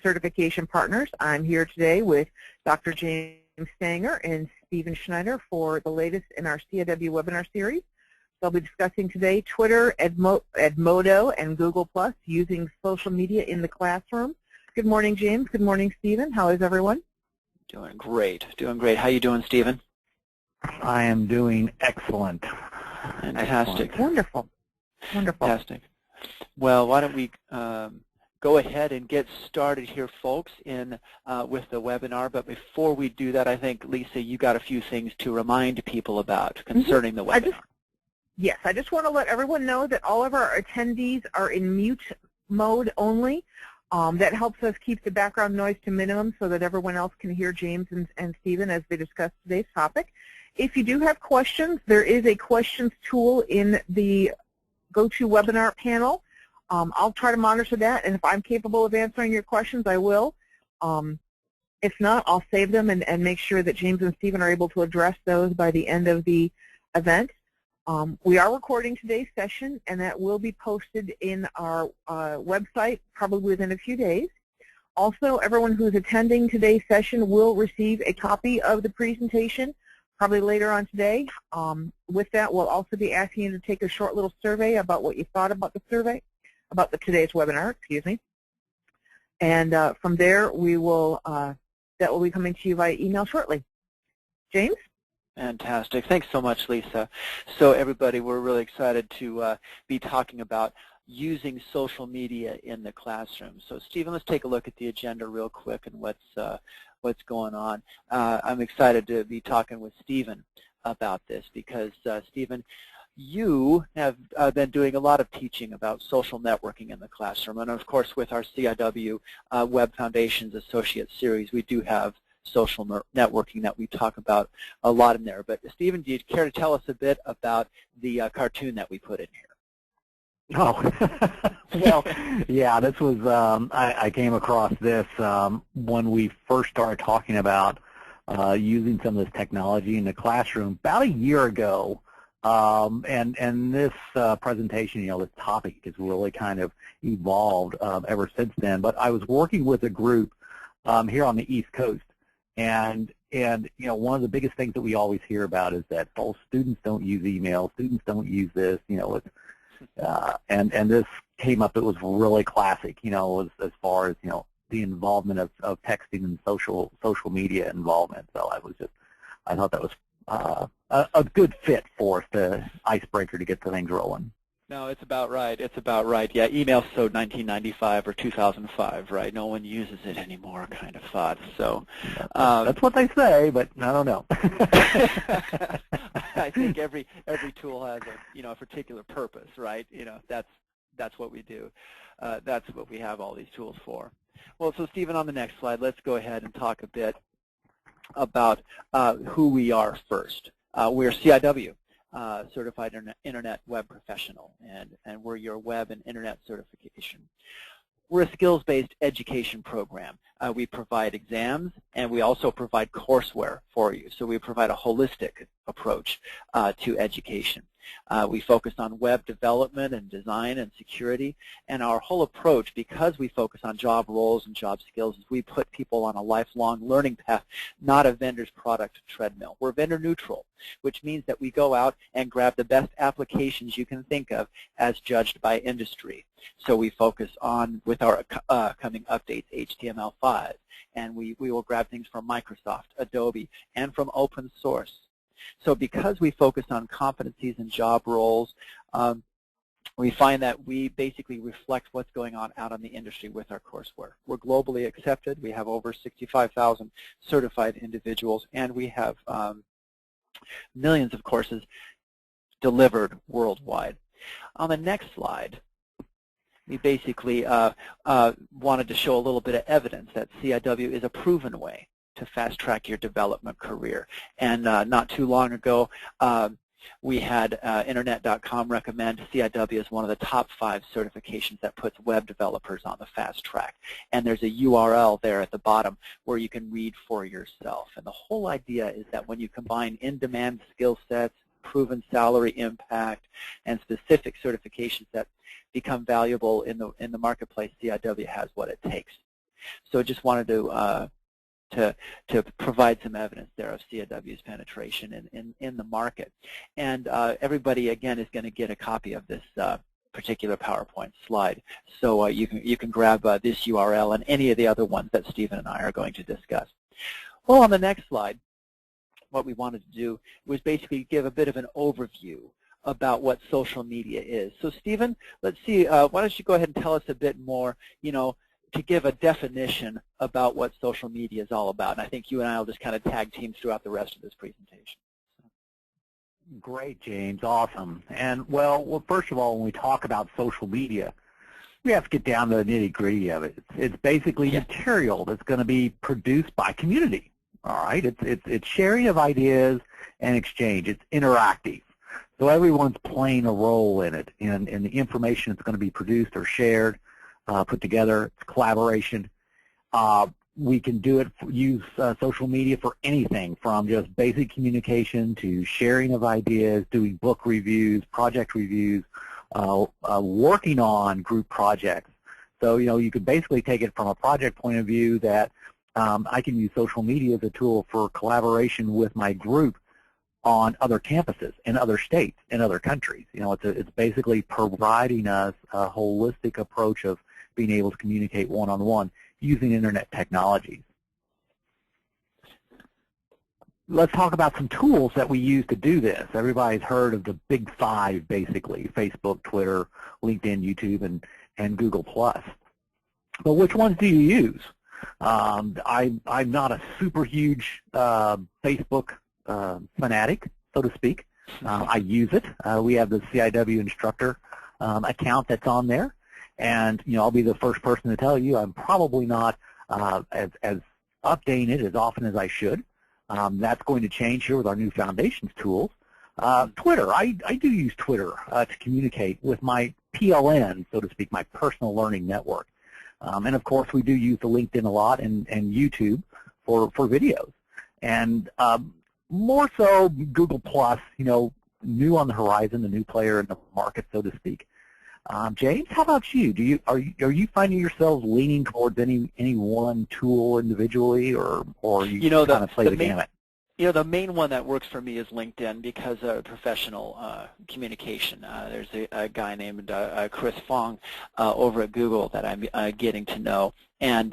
certification partners. I'm here today with Dr. James Stanger and Stephen Schneider for the latest in our CIW webinar series. They'll be discussing today Twitter, Edmodo, and Google+ using social media in the classroom. Good morning, James. Good morning, Stephen. How is everyone? Doing great. Doing great. How you doing, Stephen? I am doing excellent. Fantastic. Excellent. Wonderful. Wonderful. Fantastic. Well, why don't we go ahead and get started here, folks, with the webinar. But before we do that, I think, Lisa, you got a few things to remind people about concerning the webinar. Yes, I just want to let everyone know that all of our attendees are in mute mode only. That helps us keep the background noise to minimum so that everyone else can hear James and Stephen as they discuss today's topic. If you do have questions, there is a questions tool in the GoToWebinar panel. I'll try to monitor that, and if I'm capable of answering your questions, I will. If not, I'll save them and make sure that James and Stephen are able to address those by the end of the event. We are recording today's session, and that will be posted in our website probably within a few days. Also, everyone who's attending today's session will receive a copy of the presentation probably later on today. With that, we'll also be asking you to take a short little survey about what you thought about the survey, about today's webinar, excuse me. And from there, we will that will be coming to you via email shortly. James? Fantastic. Thanks so much, Lisa. So everybody, we're really excited to be talking about using social media in the classroom. So Stephen, let's take a look at the agenda real quick and what's going on. I'm excited to be talking with Stephen about this because, Stephen, you have been doing a lot of teaching about social networking in the classroom. And, of course, with our CIW Web Foundations Associate series, we do have social networking that we talk about a lot in there. But, Stephen, do you care to tell us a bit about the cartoon that we put in here? Oh, well, yeah, this was, I came across this when we first started talking about using some of this technology in the classroom about a year ago. And this presentation, this topic has really kind of evolved ever since then. But I was working with a group here on the East Coast. And one of the biggest things that we always hear about is that, oh, students don't use email, students don't use this, and this came up. It was really classic, as far as the involvement of texting and social media involvement. So I thought that was a good fit for us, the icebreaker to get the things rolling. No, it's about right. It's about right. Yeah, email's so 1995 or 2005, right? No one uses it anymore, kind of thought. So that's what they say, but I don't know. I think every tool has a a particular purpose, right? That's what we do. That's what we have all these tools for. Well, so Stephen, on the next slide, let's go ahead and talk a bit about who we are first. We're CIW. Certified Internet Web Professional, and we're your Web and Internet certification. We're a skills-based education program. We provide exams, and we also provide courseware for you. So we provide a holistic approach to education. We focus on web development and design and security, and our whole approach, because we focus on job roles and job skills, is we put people on a lifelong learning path, not a vendor's product treadmill. We're vendor neutral, which means that we go out and grab the best applications you can think of as judged by industry. So we focus on, with our coming updates, HTML5, and we will grab things from Microsoft, Adobe, and from open source. So because we focus on competencies and job roles, we find that we basically reflect what's going on out in the industry with our courseware. We're globally accepted. We have over 65,000 certified individuals, and we have millions of courses delivered worldwide. On the next slide, we basically wanted to show a little bit of evidence that CIW is a proven way to fast-track your development career. And not too long ago, we had Internet.com recommend CIW as one of the top 5 certifications that puts web developers on the fast track. And there's a URL there at the bottom where you can read for yourself. And the whole idea is that when you combine in-demand skill sets, proven salary impact, and specific certifications that become valuable in the marketplace, CIW has what it takes. So just wanted to provide some evidence there of CIW's penetration in the market. And everybody, again, is going to get a copy of this particular PowerPoint slide. So you can grab this URL and any of the other ones that Stephen and I are going to discuss. Well, on the next slide, what we wanted to do was basically give a bit of an overview about what social media is. So Stephen, let's see, why don't you go ahead and tell us a bit more, to give a definition about what social media is all about. And I think you and I will just kind of tag teams throughout the rest of this presentation. Great, James. Awesome. And, well, first of all, when we talk about social media, we have to get down to the nitty-gritty of it. It's basically material that's going to be produced by community. All right? It's sharing of ideas and exchange. It's interactive. So everyone's playing a role in it, in the information that's going to be produced or shared, put together. It's collaboration. We can use social media for anything from just basic communication to sharing of ideas, doing book reviews, project reviews, working on group projects. So, you could basically take it from a project point of view that I can use social media as a tool for collaboration with my group on other campuses in other states, in other countries. It's basically providing us a holistic approach of being able to communicate one-on-one using internet technologies. Let's talk about some tools that we use to do this. Everybody's heard of the big five, basically: Facebook, Twitter, LinkedIn, YouTube, and Google+. But which ones do you use? I'm not a super huge Facebook fanatic, so to speak. I use it. We have the CIW instructor account that's on there. And, I'll be the first person to tell you I'm probably not as updating it as often as I should. That's going to change here with our new Foundations tools. Twitter, I do use Twitter to communicate with my PLN, so to speak, my personal learning network. And, of course, we do use the LinkedIn a lot and YouTube for videos. And more so Google+, new on the horizon, the new player in the market, so to speak. James, how about you? Are you finding yourselves leaning towards any one tool individually, or you kind of play the gamut? The main one that works for me is LinkedIn because of professional communication. There's a guy named Chris Fong over at Google that I'm getting to know, and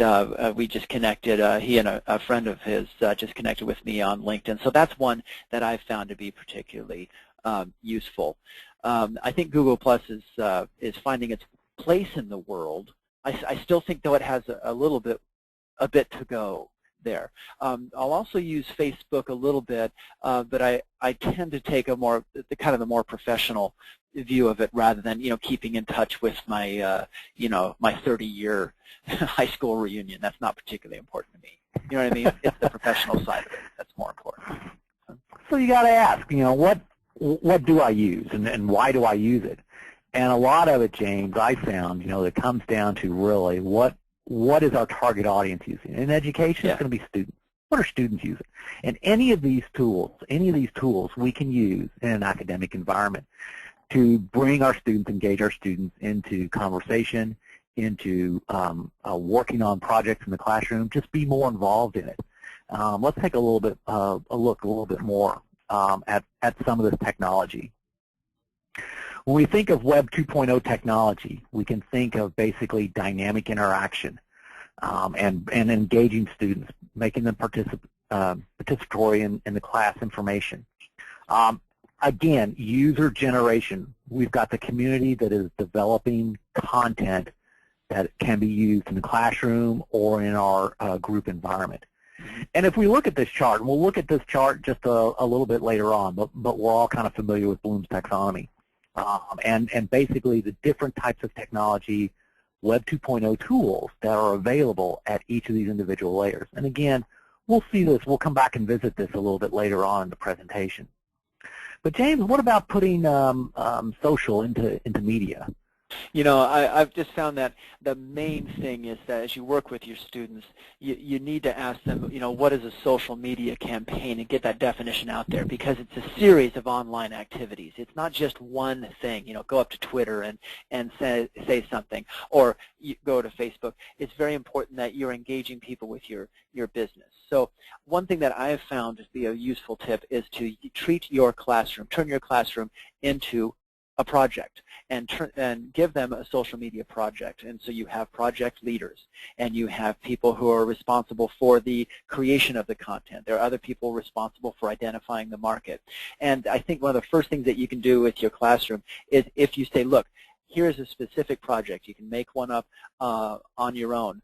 we just connected. He and a friend of his just connected with me on LinkedIn. So that's one that I've found to be particularly useful. I think Google Plus is finding its place in the world. I still think, though, it has a bit to go there. I'll also use Facebook a little bit, but I tend to take the more professional view of it rather than keeping in touch with my my 30-year high school reunion. That's not particularly important to me. You know what I mean? It's the professional side of it that's more important. So you got to ask, what do I use and why do I use it? And a lot of it, James, I found, it comes down to really what is our target audience using? In education, it's going to be students. What are students using? And any of these tools we can use in an academic environment to bring our students, engage our students into conversation, into working on projects in the classroom, just be more involved in it. Let's take a look a little bit more at some of this technology. When we think of Web 2.0 technology, we can think of basically dynamic interaction and engaging students, making them participatory in the class information. Again, user generation. We've got the community that is developing content that can be used in the classroom or in our group environment. And if we look at this chart, and we'll look at this chart just a little bit later on, but we're all kind of familiar with Bloom's taxonomy. And basically the different types of technology, Web 2.0 tools that are available at each of these individual layers. And again, we'll see this, we'll come back and visit this a little bit later on in the presentation. But James, what about putting social into media? You know, I've just found that the main thing is that as you work with your students, you need to ask them, you know, what is a social media campaign, and get that definition out there, because it's a series of online activities. It's not just one thing, you know, go up to Twitter and say something, or you go to Facebook. It's very important that you're engaging people with your business. So one thing that I have found to be a useful tip is to treat your classroom, turn your classroom into a project, and give them a social media project. And so you have project leaders, and you have people who are responsible for the creation of the content. There are other people responsible for identifying the market. And I think one of the first things that you can do with your classroom is, if you say, look, here's a specific project, you can make one up on your own.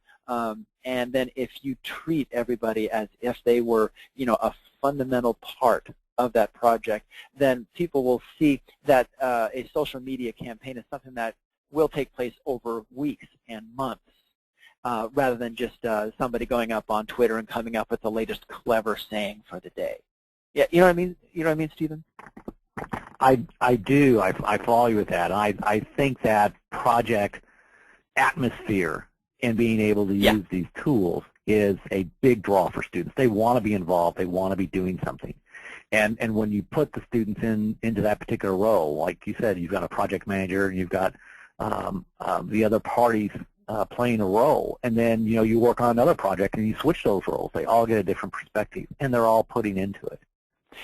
And then if you treat everybody as if they were, you know, a fundamental part of that project, then people will see that a social media campaign is something that will take place over weeks and months, rather than just somebody going up on Twitter and coming up with the latest clever saying for the day. Yeah, you know what I mean? You know what I mean, Stephen? I do. I follow you with that. I think that project atmosphere and being able to use these tools is a big draw for students. They want to be involved. They want to be doing something. And when you put the students into that particular role, like you said, you've got a project manager, and you've got the other parties playing a role, and then you work on another project and you switch those roles. They all get a different perspective, and they're all putting into it.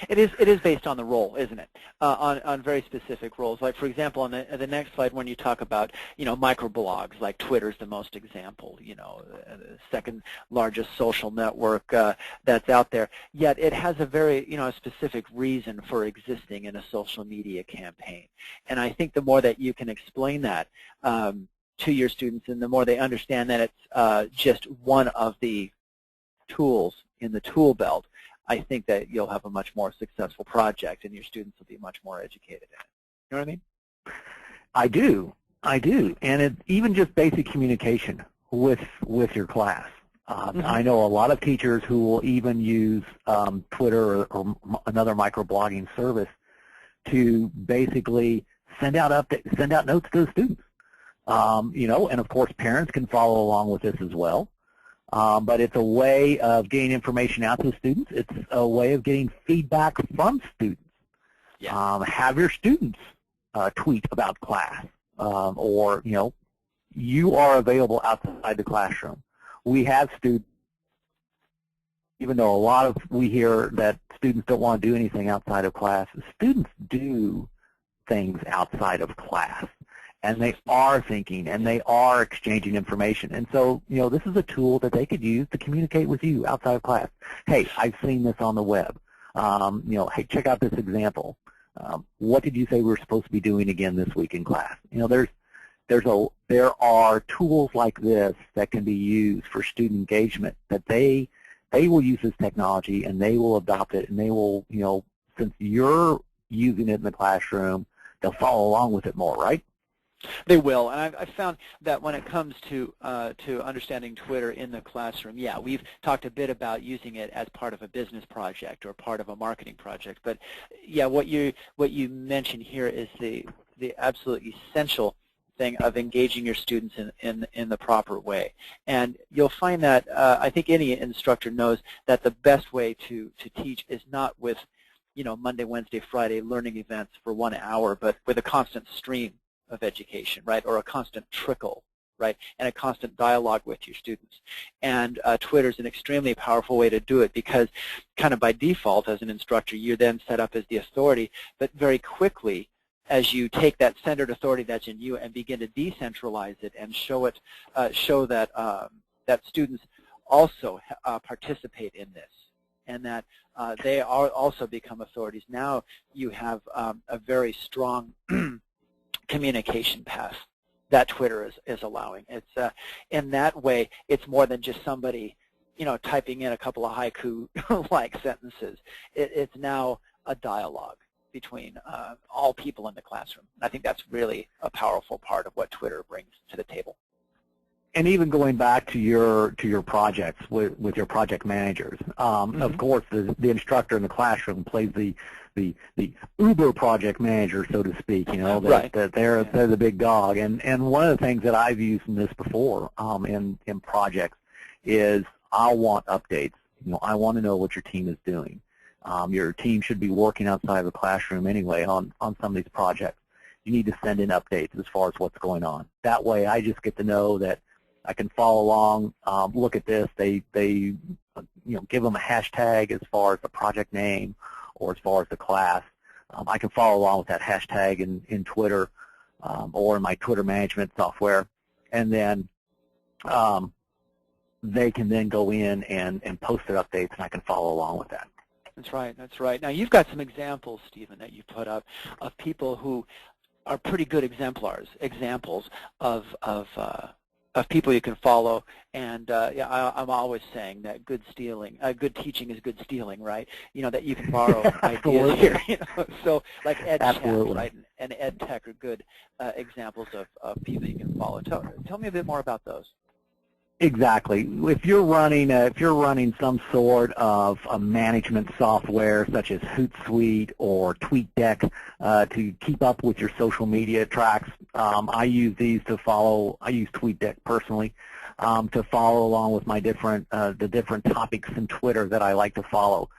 It is based on the role, isn't it? On very specific roles. Like, for example, on the next slide, when you talk about microblogs, like Twitter's the most example, the second largest social network that's out there. Yet it has a very specific reason for existing in a social media campaign. And I think the more that you can explain that to your students, and the more they understand that it's just one of the tools in the tool belt, I think that you'll have a much more successful project, and your students will be much more educated in it. You know what I mean? I do. And it's even just basic communication with your class. I know a lot of teachers who will even use Twitter or another microblogging service to basically send out notes to the students. And of course parents can follow along with this as well. But it's a way of getting information out to the students. It's a way of getting feedback from students. Yeah. Have your students tweet about class, or you are available outside the classroom. We have students, even though we hear that students don't want to do anything outside of class, students do things outside of class. And they are thinking, and they are exchanging information. And so, this is a tool that they could use to communicate with you outside of class. Hey, I've seen this on the web. Hey, check out this example. What did you say we were supposed to be doing again this week in class? There are tools like this that can be used for student engagement, that they will use this technology, and they will adopt it, and they will, since you're using it in the classroom, they'll follow along with it more, right? They will, and I've found that when it comes to understanding Twitter in the classroom, yeah, we've talked a bit about using it as part of a business project or part of a marketing project. But yeah, what you mentioned here is the absolute essential thing of engaging your students in the proper way. And you'll find that I think any instructor knows that the best way to teach is not with Monday, Wednesday, Friday learning events for 1 hour, but with a constant stream of education, right, or a constant trickle, right, and a constant dialogue with your students. And Twitter is an extremely powerful way to do it, because kind of by default as an instructor, you're then set up as the authority, but very quickly as you take that centered authority that's in you and begin to decentralize it and show that that students also participate in this, and that they are also become authorities. Now you have a very strong communication path that Twitter is allowing. It's in that way, it's more than just somebody typing in a couple of haiku-like sentences. It's now a dialogue between all people in the classroom. I think that's really a powerful part of what Twitter brings to the table. And even going back to your projects with your project managers, of course the instructor in the classroom plays the Uber project manager, so to speak. You know, that they're the big dog. And one of the things that I've used in this before in projects is I want updates. You know, I want to know what your team is doing. Your team should be working outside of the classroom anyway on some of these projects. You need to send in updates as far as what's going on. That way, I just get to know that I can follow along, look at this. They give them a hashtag as far as the project name or as far as the class. I can follow along with that hashtag in Twitter or in my Twitter management software, and then they can then go in and post their updates, and I can follow along with that. That's right. That's right. Now, you've got some examples, Stephen, that you put up of people who are pretty good examples of people you can follow, and I'm always saying that good teaching is good stealing, right? You know, that you can borrow ideas here. You know? So like EdChat, right, and EdTech are good examples of people you can follow. Tell me a bit more about those. Exactly. If you're running some sort of a management software such as Hootsuite or TweetDeck to keep up with your social media tracks, I use these to follow. I use TweetDeck personally to follow along with my the different topics in Twitter that I like to follow.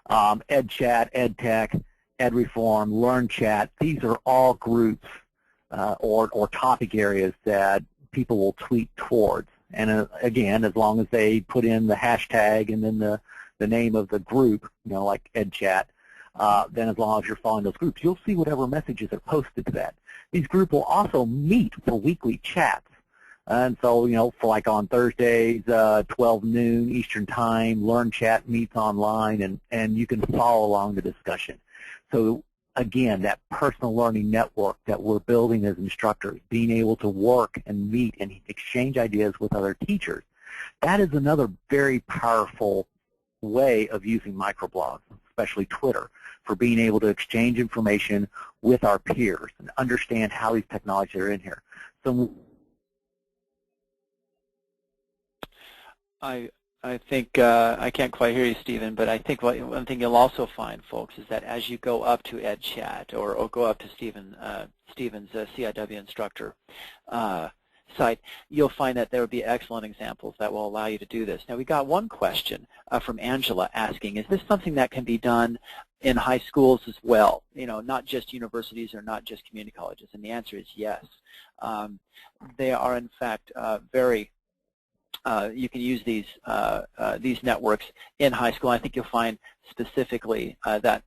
EdChat, EdTech, EdReform, LearnChat. These are all groups or topic areas that people will tweet towards. And again, as long as they put in the hashtag and then the name of the group, you know, like EdChat, then as long as you're following those groups, you'll see whatever messages are posted to that. These groups will also meet for weekly chats. And so, you know, for like on Thursdays, 12 noon Eastern Time, LearnChat meets online, and you can follow along the discussion. So again, that personal learning network that we're building as instructors, being able to work and meet and exchange ideas with other teachers, that is another very powerful way of using microblogs, especially Twitter, for being able to exchange information with our peers and understand how these technologies are in here. So I think, I can't quite hear you, Stephen, but I think one thing you'll also find, folks, is that as you go up to EdChat or go up to Stephen's CIW instructor site, you'll find that there will be excellent examples that will allow you to do this. Now, we got one question from Angela asking, is this something that can be done in high schools as well, you know, not just universities or not just community colleges? And the answer is yes. They are, in fact, you can use these networks in high school. I think you'll find specifically that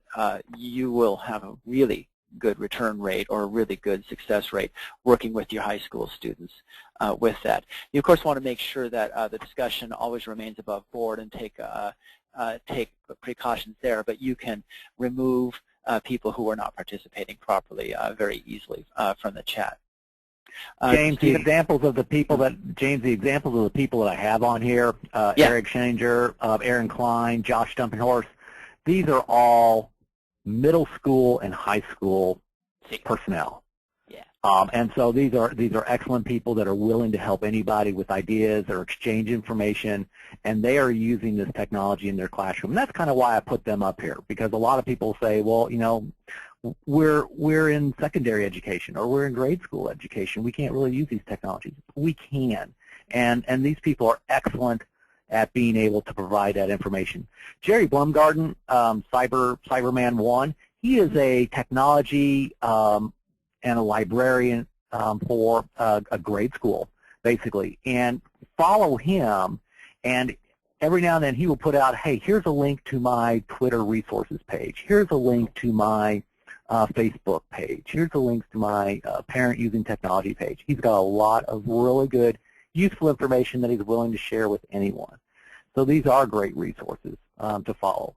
you will have a really good return rate or a really good success rate working with your high school students with that. You, of course, want to make sure that the discussion always remains above board and take precautions there, but you can remove people who are not participating properly very easily from the chat. James, the examples of the people that I have on here, Eric Scheninger, Aaron Klein, Josh Stumpenhorst, these are all middle school and high school personnel. Yeah. And so these are excellent people that are willing to help anybody with ideas or exchange information, and they are using this technology in their classroom. And that's kind of why I put them up here, because a lot of people say, well, you know, we're in secondary education or we're in grade school education. We can't really use these technologies. We can, and these people are excellent at being able to provide that information. Jerry Blumgarden, Cyberman 1, he is a technology and a librarian for a grade school, basically. And follow him, and every now and then he will put out, hey, here's a link to my Twitter resources page. Here's a link to my Facebook page. Here's the links to my parent using technology page. He's got a lot of really good, useful information that he's willing to share with anyone. So these are great resources to follow.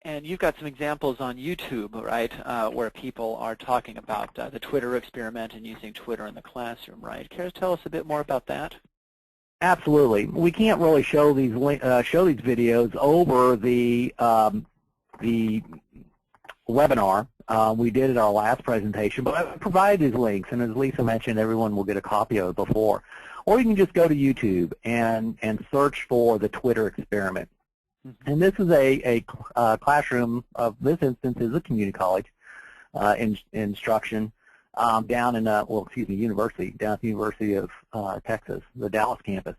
And you've got some examples on YouTube, right, where people are talking about the Twitter experiment and using Twitter in the classroom, right? Care to tell us a bit more about that? Absolutely. We can't really show these videos over the webinar. We did at our last presentation, but I provided these links, and as Lisa mentioned, everyone will get a copy of it before. or you can just go to YouTube and search for the Twitter experiment. And this is a classroom of this instance is a community college instruction down in university down at the University of Texas, the Dallas campus,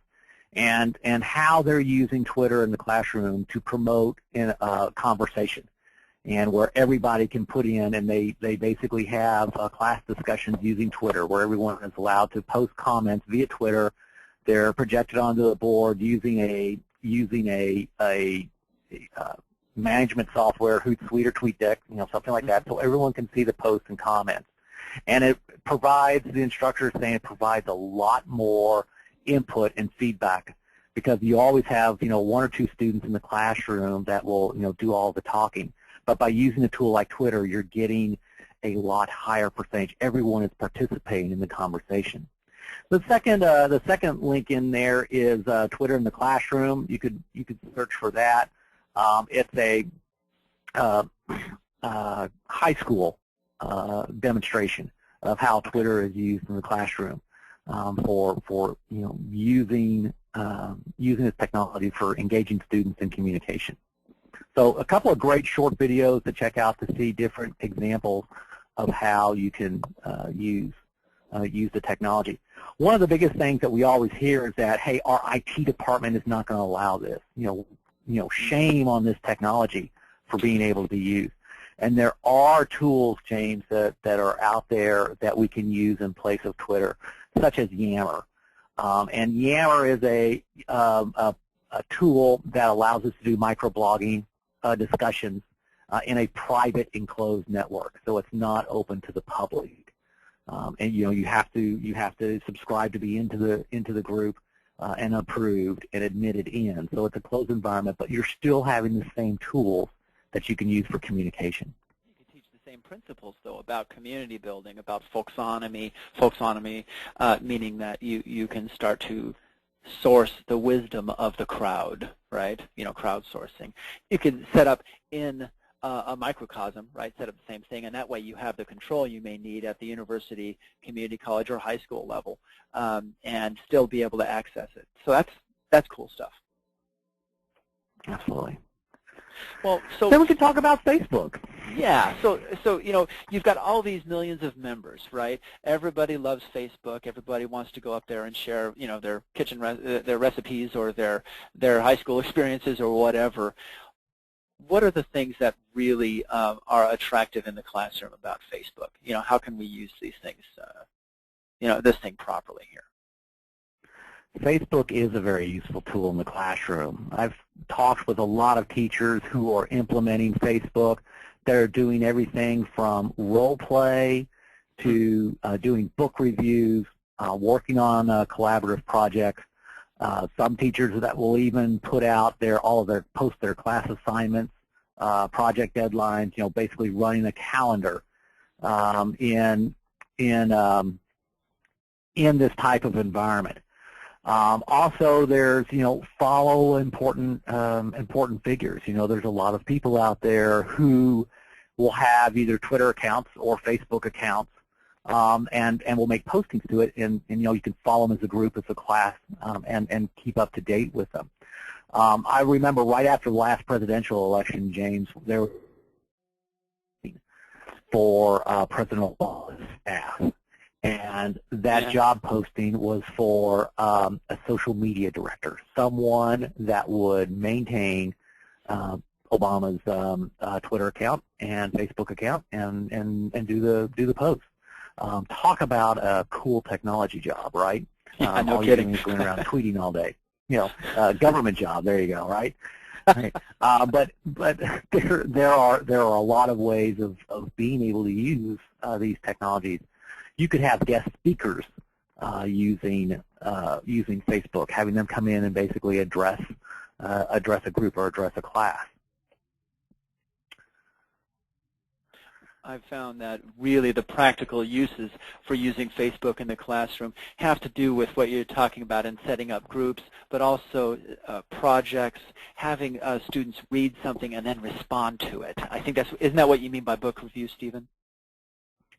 and how they're using Twitter in the classroom to promote in a conversation, and where everybody can put in, and they basically have class discussions using Twitter, where everyone is allowed to post comments via Twitter. They're projected onto the board using a management software, Hootsuite or TweetDeck, something like that, so everyone can see the posts and comments. And it provides, the instructor is saying it provides a lot more input and feedback, because you always have, one or two students in the classroom that will, do all the talking. But by using a tool like Twitter, you're getting a lot higher percentage. Everyone is participating in the conversation. The second link in there is Twitter in the classroom. You could search for that. It's a high school demonstration of how Twitter is used in the classroom for using this technology for engaging students in communication. So a couple of great short videos to check out to see different examples of how you can use the technology. One of the biggest things that we always hear is that, hey, our IT department is not going to allow this. Shame on this technology for being able to be used. And there are tools, James, that are out there that we can use in place of Twitter, such as Yammer. And Yammer is a tool that allows us to do microblogging discussions in a private enclosed network, so it's not open to the public. And you have to subscribe to be into the group and approved and admitted in. So it's a closed environment, but you're still having the same tools that you can use for communication. You can teach the same principles, though, about community building, about folksonomy, meaning that you can start to source the wisdom of the crowd, right? Crowdsourcing. You can set up in a microcosm, right? Set up the same thing, and that way you have the control you may need at the university, community college, or high school level, and still be able to access it. So that's cool stuff. Absolutely. Well, so then we can talk about Facebook. Yeah. So you've got all these millions of members, right? Everybody loves Facebook. Everybody wants to go up there and share, their kitchen their recipes or their high school experiences or whatever. What are the things that really are attractive in the classroom about Facebook? How can we use these things, this thing properly here? Facebook is a very useful tool in the classroom. I've talked with a lot of teachers who are implementing Facebook. They're doing everything from role play to doing book reviews, working on collaborative projects. Some teachers that will even put out post their class assignments, project deadlines, basically running a calendar in this type of environment. Also, there's follow important figures. There's a lot of people out there who will have either Twitter accounts or Facebook accounts, and will make postings to it, and you can follow them as a group, as a class, and keep up to date with them. I remember right after the last presidential election, James, there was for President Obama's staff. And that job posting was for a social media director, someone that would maintain Obama's Twitter account and Facebook account and do the posts. Talk about a cool technology job, right? No all kidding. You're going around tweeting all day. Government job. There you go, right? Right. But there are a lot of ways of being able to use these technologies. You could have guest speakers using Facebook, having them come in and basically address a group or address a class. I've found that really the practical uses for using Facebook in the classroom have to do with what you're talking about in setting up groups, but also projects, having students read something and then respond to it. I think isn't that what you mean by book review, Stephen?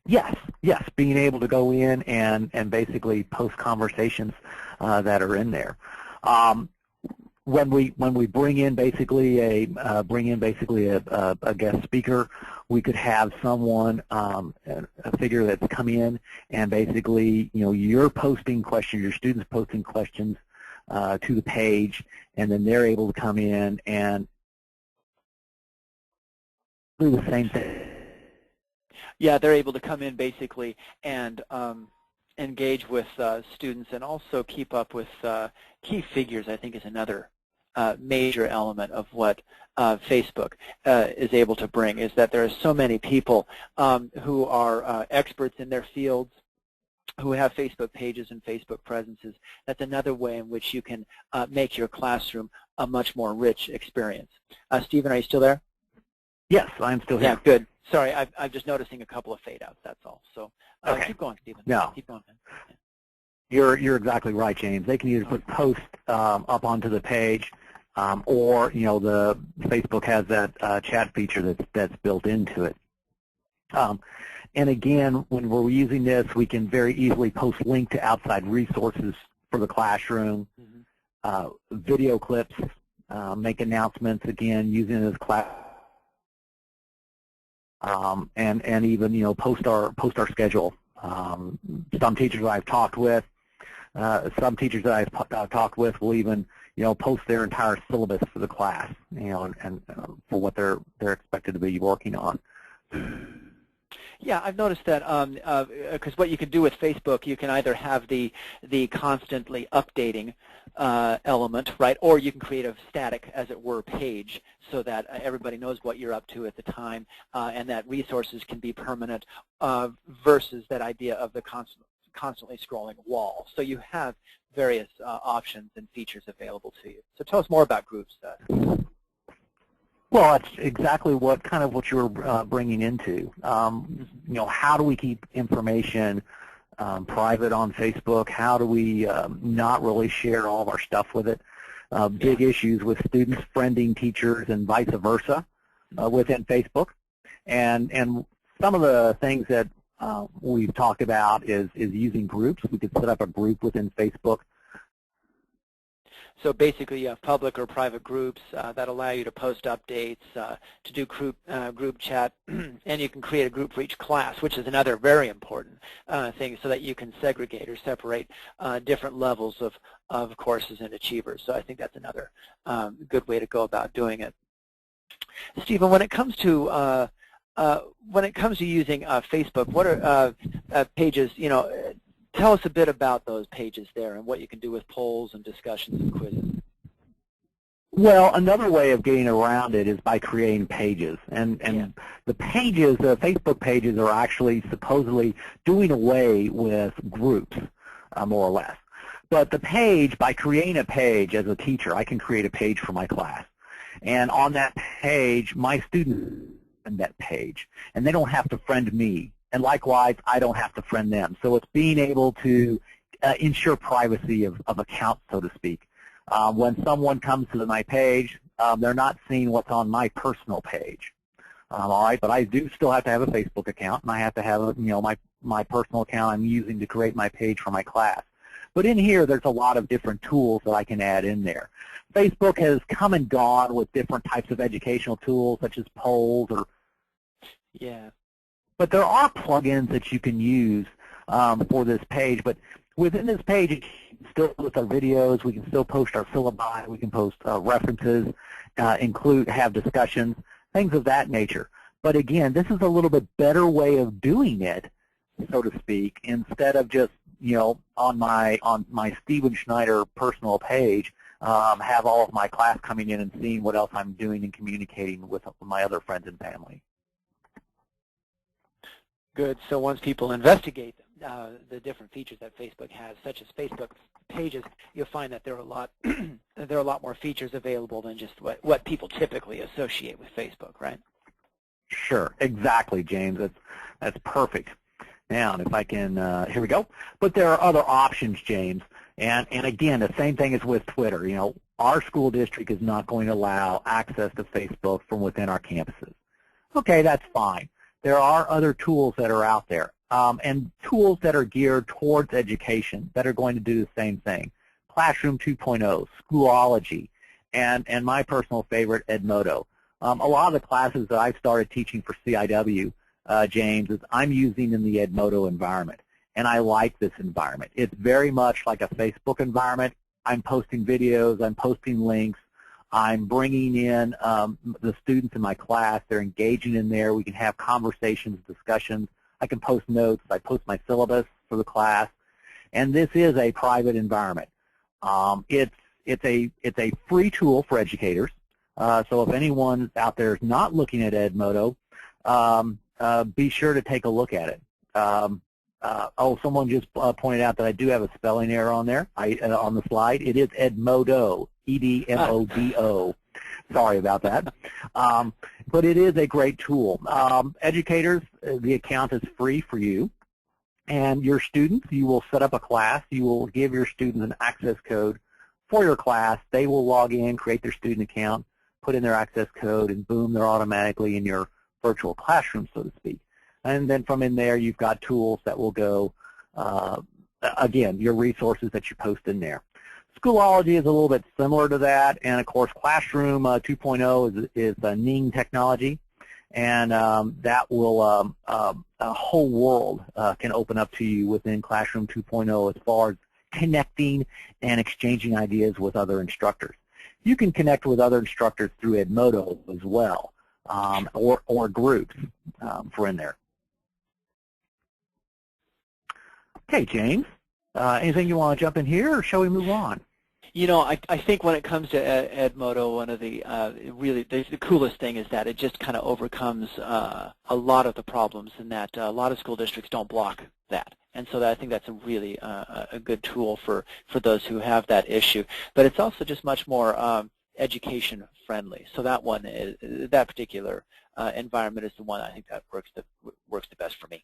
Yes, yes, being able to go in and basically post conversations that are in there. When we bring in basically a guest speaker, we could have someone, a figure that's come in and basically, you're posting questions, your students posting questions to the page, and then they're able to come in and do the same thing. Yeah, they're able to come in basically and engage with students and also keep up with key figures. I think is another major element of what Facebook is able to bring, is that there are so many people who are experts in their fields, who have Facebook pages and Facebook presences. That's another way in which you can make your classroom a much more rich experience. Stephen, are you still there? Yes, I'm still here. Yeah, good. Sorry, I'm just noticing a couple of fade-outs, that's all. So okay. Keep going, Stephen. No. Keep going. Yeah. You're exactly right, James. They can either put posts up onto the page, or the Facebook has that chat feature that's built into it. And again, when we're using this, we can very easily post link to outside resources for the classroom, video clips, make announcements, again, using it as class. And even post our schedule. Some teachers that I've talked with, will even post their entire syllabus for the class, and for what they're expected to be working on. Yeah, I've noticed that because what you can do with Facebook, you can either have the constantly updating element, right, or you can create a static, as it were, page so that everybody knows what you're up to at the time, and that resources can be permanent versus that idea of the constantly scrolling wall. So you have various options and features available to you. So tell us more about groups. Well, that's exactly what you were bringing into. How do we keep information private on Facebook? How do we not really share all of our stuff with it? Big issues with students friending teachers and vice versa within Facebook. And some of the things that we've talked about is using groups. We could set up a group within Facebook. So basically you have public or private groups that allow you to post updates, to do group chat, and you can create a group for each class, which is another very important thing, so that you can segregate or separate different levels of courses and achievers. So I think that's another good way to go about doing it. Stephen, when it comes to using Facebook, what are pages, tell us a bit about those pages there and what you can do with polls and discussions and quizzes. Well, another way of getting around it is by creating pages. And the pages, the Facebook pages, are actually supposedly doing away with groups, more or less. But the page, by creating a page as a teacher, I can create a page for my class. And on that page, my students friend that page. And they don't have to friend me. And likewise, I don't have to friend them. So it's being able to ensure privacy of accounts, so to speak. When someone comes to my page, they're not seeing what's on my personal page. All right, but I do still have to have a Facebook account, and I have to have my personal account I'm using to create my page for my class. But in here, there's a lot of different tools that I can add in there. Facebook has come and gone with different types of educational tools, such as polls or. Yeah. But there are plugins that you can use for this page. But within this page, it can still with our videos, we can still post our syllabi, we can post references, have discussions, things of that nature. But again, this is a little bit better way of doing it, so to speak, instead of just on my Stephen Schneider personal page, have all of my class coming in and seeing what else I'm doing and communicating with my other friends and family. Good. So once people investigate the different features that Facebook has, such as Facebook pages, you'll find that there are a lot more features available than just what people typically associate with Facebook, right? Sure. Exactly, James. That's perfect. Now, if I can, here we go. But there are other options, James. And again, the same thing as with Twitter. Our school district is not going to allow access to Facebook from within our campuses. Okay, that's fine. there are other tools that are out there, and tools that are geared towards education that are going to do the same thing. Classroom 2.0, Schoolology, and my personal favorite, Edmodo. A lot of the classes that I've started teaching for CIW, James, is I'm using in the Edmodo environment, and I like this environment. It's very much like a Facebook environment. I'm posting videos, I'm posting links, I'm bringing in the students in my class. They're engaging in there. We can have conversations, discussions. I can post notes. I post my syllabus for the class. And this is a private environment. It's a free tool for educators. So if anyone out there is not looking at Edmodo, be sure to take a look at it. Oh, someone just pointed out that I do have a spelling error on there on the slide. It is Edmodo, E-D-M-O-D-O. Sorry about that. But it is a great tool. Educators, the account is free for you. And your students, you will set up a class. You will give your students an access code for your class. They will log in, create their student account, put in their access code, and boom, they're automatically in your virtual classroom, so to speak. And then from in there, you've got tools that will go, again, your resources that you post in there. Schoolology is a little bit similar to that, and of course, Classroom 2.0 is Ning technology, and that will, a whole world can open up to you within Classroom 2.0 as far as connecting and exchanging ideas with other instructors. You can connect with other instructors through Edmodo as well, or groups for in there. Okay, James, anything you want to jump in here, or shall we move on? You know, I think when it comes to Edmodo, one of the really the coolest thing is that it just kind of overcomes a lot of the problems, in that a lot of school districts don't block that. And so I think that's a really a good tool for those who have that issue. But it's also just much more education friendly. So that one is, that particular environment is the one I think that works the best for me.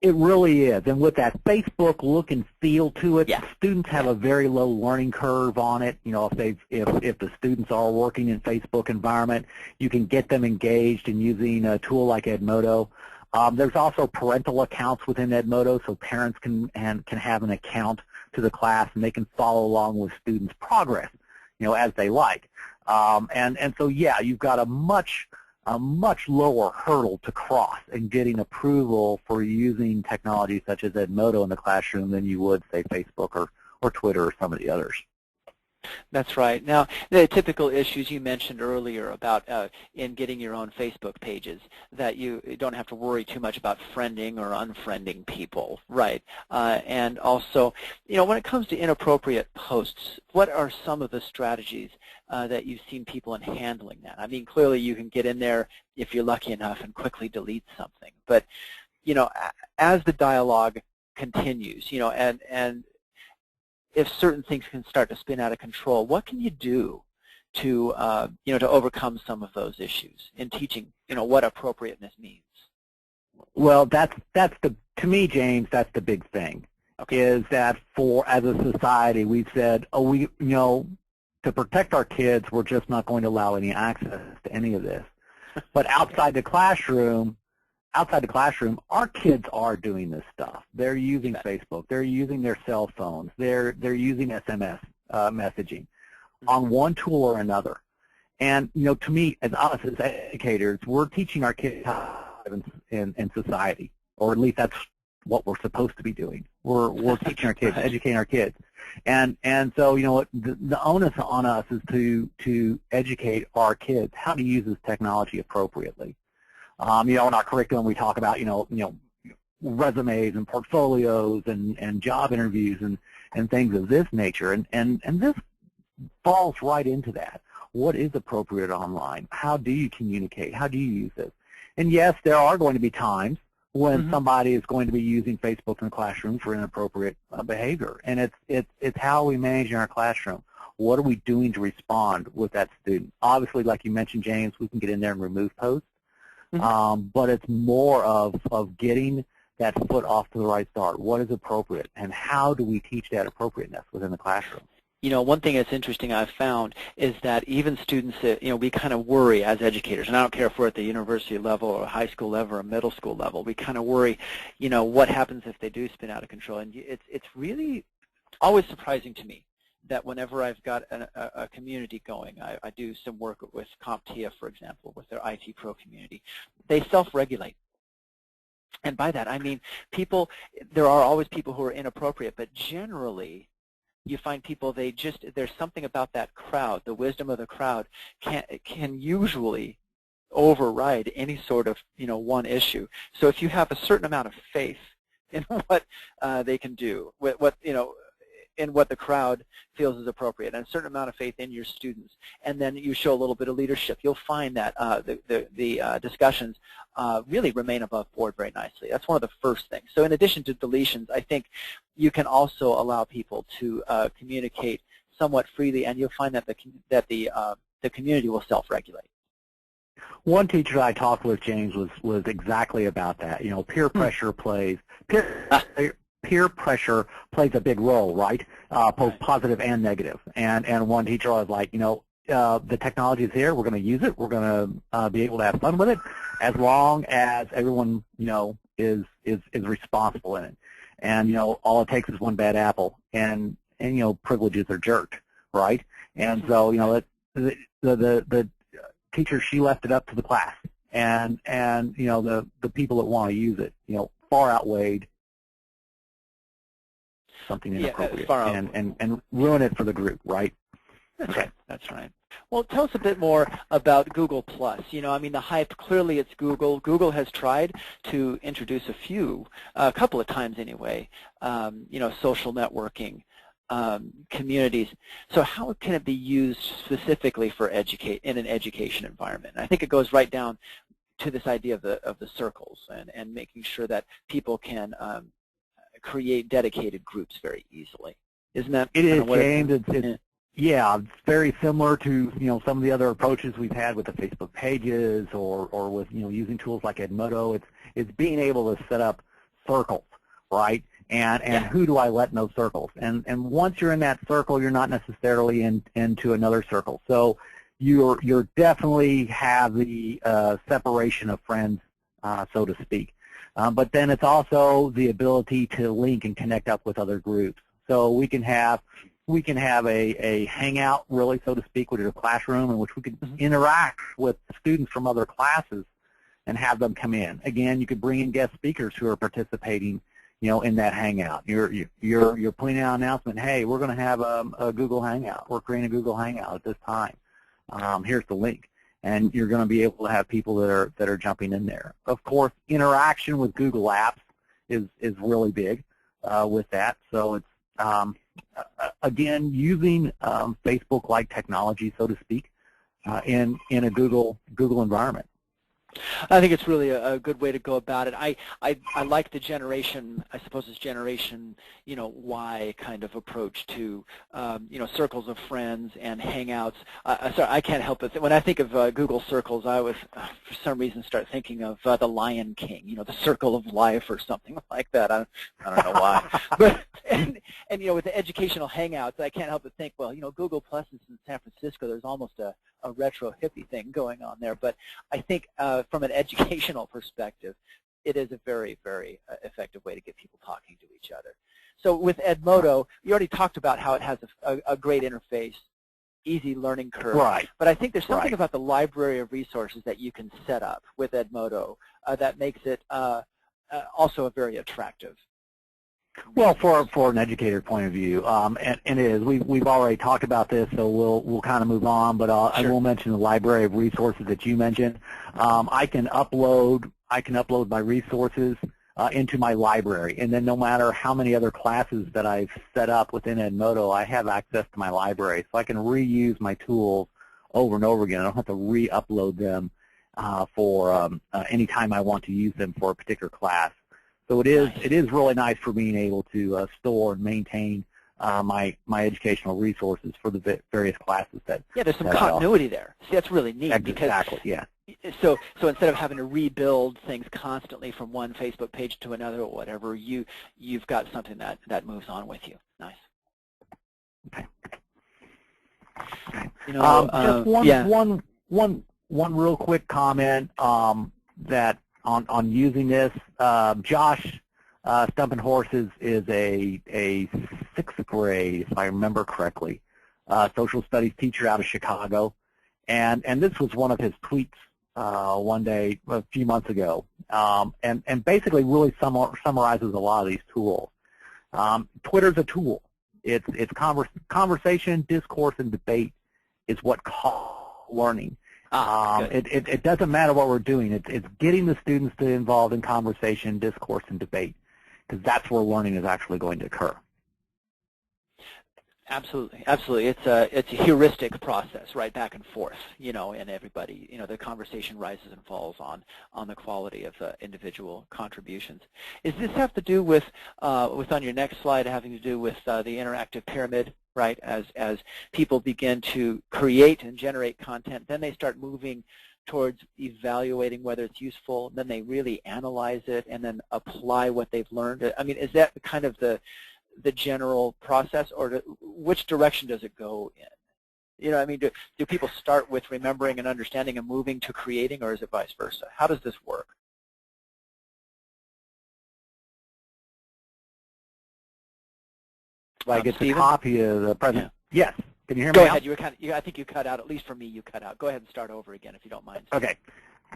It really is, and with that Facebook look and feel to it, yeah. Students have a very low learning curve on it. You know, if the students are working in Facebook environment, you can get them engaged in using a tool like Edmodo. There's also parental accounts within Edmodo, so parents can have an account to the class, and they can follow along with students' progress, you know, as they like. And so yeah, you've got a much lower hurdle to cross in getting approval for using technology such as Edmodo in the classroom than you would, say, Facebook or Twitter or some of the others. That's right. Now, the typical issues you mentioned earlier about in getting your own Facebook pages, that you don't have to worry too much about friending or unfriending people, right? And also, you know, when it comes to inappropriate posts, what are some of the strategies that you've seen people in handling that? I mean, clearly you can get in there if you're lucky enough and quickly delete something. But, you know, as the dialogue continues, you know, and if certain things can start to spin out of control, what can you do to, you know, to overcome some of those issues in teaching, you know, what appropriateness means? Well, to me, James, that's the big thing. Okay. Is that as a society, we've said, oh, you know, to protect our kids, we're just not going to allow any access to any of this. But outside the classroom, our kids are doing this stuff. They're using Facebook. They're using their cell phones. They're using SMS messaging on one tool or another. And, you know, to me, as us as educators, we're teaching our kids how to live in society, or at least that's what we're supposed to be doing. We're teaching our kids, educating our kids. And so, you know, the onus on us is to educate our kids how to use this technology appropriately. You know, in our curriculum, we talk about, you know, resumes and portfolios and job interviews and things of this nature. And this falls right into that. What is appropriate online? How do you communicate? How do you use this? And yes, there are going to be times when somebody is going to be using Facebook in the classroom for inappropriate behavior. And it's how we manage in our classroom. What are we doing to respond with that student? Obviously, like you mentioned, James, we can get in there and remove posts. But it's more of getting that foot off to the right start. What is appropriate, and how do we teach that appropriateness within the classroom? one thing that's interesting I've found is that even students that, we kind of worry as educators, and I don't care if we're at the university level or high school level or middle school level, we kind of worry, what happens if they do spin out of control. And it's really always surprising to me that whenever I've got a community going, I do some work with CompTIA, for example, with their IT Pro community, they self-regulate. And by that, I mean there are always people who are inappropriate, but generally, you find people, there's something about that crowd, the wisdom of the crowd can usually override any sort of, one issue. So if you have a certain amount of faith in what they can do, in what the crowd feels is appropriate, and a certain amount of faith in your students, and then you show a little bit of leadership, you'll find that the discussions really remain above board very nicely. That's one of the first things. So in addition to deletions, I think you can also allow people to communicate somewhat freely, and you'll find that the community will self-regulate. One teacher I talked with, James, was exactly about that. Peer pressure peer pressure plays a big role, right? Both positive and negative. And one teacher was like, the technology is here. We're going to use it. We're going to be able to have fun with it, as long as everyone, is responsible in it. And all it takes is one bad apple, and privileges are jerked, right? And so the teacher, she left it up to the class, and the people that want to use it, far outweighed something inappropriate, and ruin it for the group, right? That's right. That's right. Well, tell us a bit more about Google+. The hype, clearly it's Google. Google has tried to introduce a couple of times anyway, social networking, communities. So how can it be used specifically for in an education environment? And I think it goes right down to this idea of the circles and making sure that people can create dedicated groups very easily. Isn't that? It is, James. Yeah, it's very similar to some of the other approaches we've had with the Facebook pages or with using tools like Edmodo. It's being able to set up circles, right? And who do I let in those circles? And once you're in that circle, you're not necessarily into another circle. So you're definitely have the separation of friends, so to speak. But then it's also the ability to link and connect up with other groups. So we can have a hangout, really, so to speak, which is a classroom in which we could interact with students from other classes and have them come in. Again, you could bring in guest speakers who are participating, in that hangout. You're putting out an announcement, hey, we're going to have a Google Hangout. We're creating a Google Hangout at this time. Here's the link. And you're going to be able to have people that are jumping in there. Of course, interaction with Google Apps is really big with that. So it's again using Facebook-like technology, so to speak, in a Google environment. I think it's really a good way to go about it. I like the generation, I suppose it's generation, Y kind of approach to, circles of friends and hangouts. Sorry, I can't help it. When I think of Google Circles, I always, for some reason, start thinking of The Lion King, the Circle of Life or something like that. I don't know why. But and with the educational hangouts, I can't help but think, well, Google Plus is in San Francisco. There's almost a retro hippie thing going on there. But I think from an educational perspective, it is a very, very effective way to get people talking to each other. So with Edmodo, you already talked about how it has a great interface, easy learning curve. Right. But I think there's something about the library of resources that you can set up with Edmodo that makes it also very attractive. Well, for an educator point of view, and it is. We've already talked about this, so we'll kind of move on. But I will mention the library of resources that you mentioned. I can upload my resources into my library, and then no matter how many other classes that I've set up within Edmodo, I have access to my library, so I can reuse my tools over and over again. I don't have to re-upload them for any time I want to use them for a particular class. So it is really nice for being able to store and maintain my educational resources for the various classes that. Yeah, there's some continuity there. See, that's really neat. Exactly. Yeah. So instead of having to rebuild things constantly from one Facebook page to another or whatever, you've got something that moves on with you. Nice. Okay. Just one real quick comment that on using this. Josh Stumpenhorst is a sixth grade, if I remember correctly, social studies teacher out of Chicago, and this was one of his tweets one day a few months ago, and basically really summarizes a lot of these tools. Twitter's a tool. It's conversation, discourse, and debate is what learning. It doesn't matter what we're doing. It's getting the students to involved in conversation, discourse, and debate, because that's where learning is actually going to occur. Absolutely, absolutely. It's a heuristic process, right, back and forth, and everybody, the conversation rises and falls on the quality of individual contributions. Does this have to do with on your next slide, having to do with the interactive pyramid, right? As people begin to create and generate content, then they start moving towards evaluating whether it's useful, then they really analyze it and then apply what they've learned. I mean, is that kind of the general process, or which direction does it go in? I mean, do people start with remembering and understanding and moving to creating, or is it vice versa? How does this work? Like it's a copy of the present. Yeah. Yes. Can you hear me? Go now? ahead. I think you cut out. At least for me, you cut out. Go ahead and start over again if you don't mind. Okay.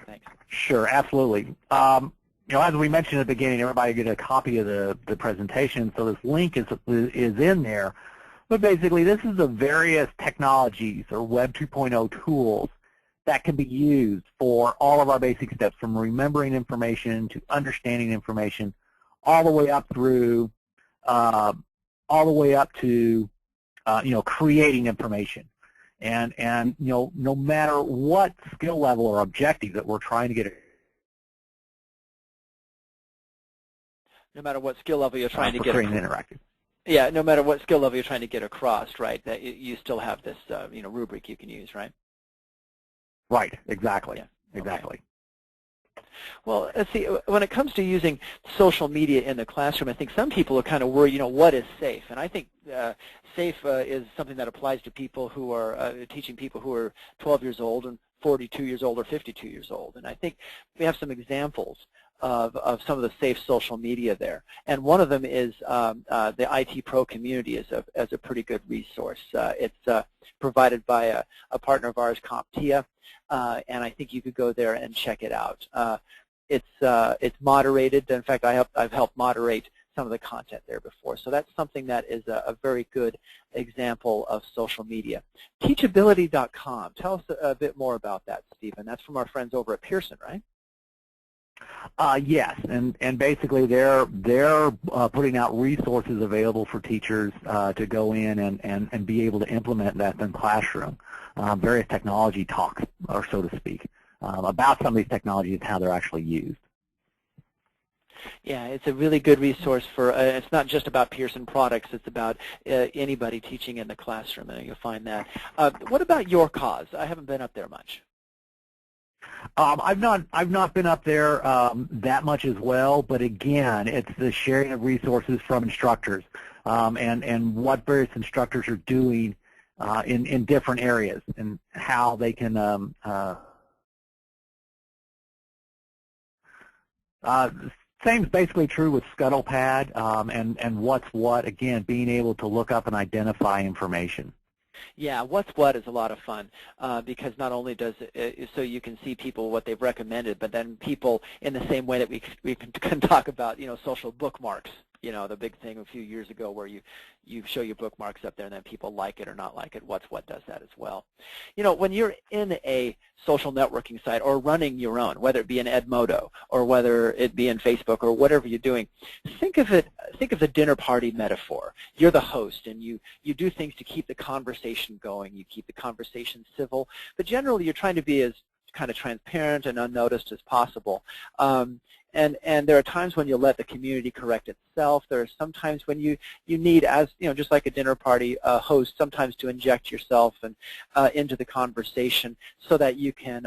Thanks. Sure. Absolutely. As we mentioned at the beginning, everybody get a copy of the presentation, so this link is in there. But basically, this is the various technologies or Web 2.0 tools that can be used for all of our basic steps, from remembering information to understanding information, all the way up through, creating information. And no matter what skill level or objective that we're trying to get. No matter what skill level you're trying to get interactive. Yeah, no matter what skill level you're trying to get across, right? That you still have this, rubric you can use, right? Right. Exactly. Yeah. Exactly. Okay. Well, let's see. When it comes to using social media in the classroom, I think some people are kind of worried. What is safe? And I think safe is something that applies to people who are teaching people who are 12 years old and 42 years old or 52 years old. And I think we have some examples of some of the safe social media there. And one of them is the IT Pro community as a pretty good resource. It's provided by a partner of ours, cont'd, and I think you could go there and check it out. It's moderated. In fact, I've helped moderate some of the content there before. So that's something that is a very good example of social media. Teachability.com. Tell us a bit more about that, Stephen. That's from our friends over at Pearson, right? Yes, and basically they're putting out resources available for teachers to go in and be able to implement that in the classroom. Various technology talks, or so to speak, about some of these technologies and how they're actually used. Yeah, it's a really good resource for, it's not just about Pearson products, it's about anybody teaching in the classroom, and you'll find that. What about Your Cause? I haven't been up there much. I've not been up there that much as well, but again, it's the sharing of resources from instructors and what various instructors are doing in different areas and how they can same is basically true with ScuttlePad and what's what, again, being able to look up and identify information. Yeah, what's what is a lot of fun because not only does it, so you can see people what they've recommended, but then people in the same way that we can talk about, social bookmarks, the big thing a few years ago where you show your bookmarks up there and then people like it or not like it. What's what does that as well. When you're in a social networking site or running your own, whether it be in Edmodo or whether it be in Facebook or whatever you're doing, think of the dinner party metaphor. You're the host and you do things to keep the conversation going, you keep the conversation civil, but generally you're trying to be as kind of transparent and unnoticed as possible. And there are times when you let the community correct itself. There are some times when you need, as just like a dinner party host, sometimes to inject yourself and into the conversation so that you can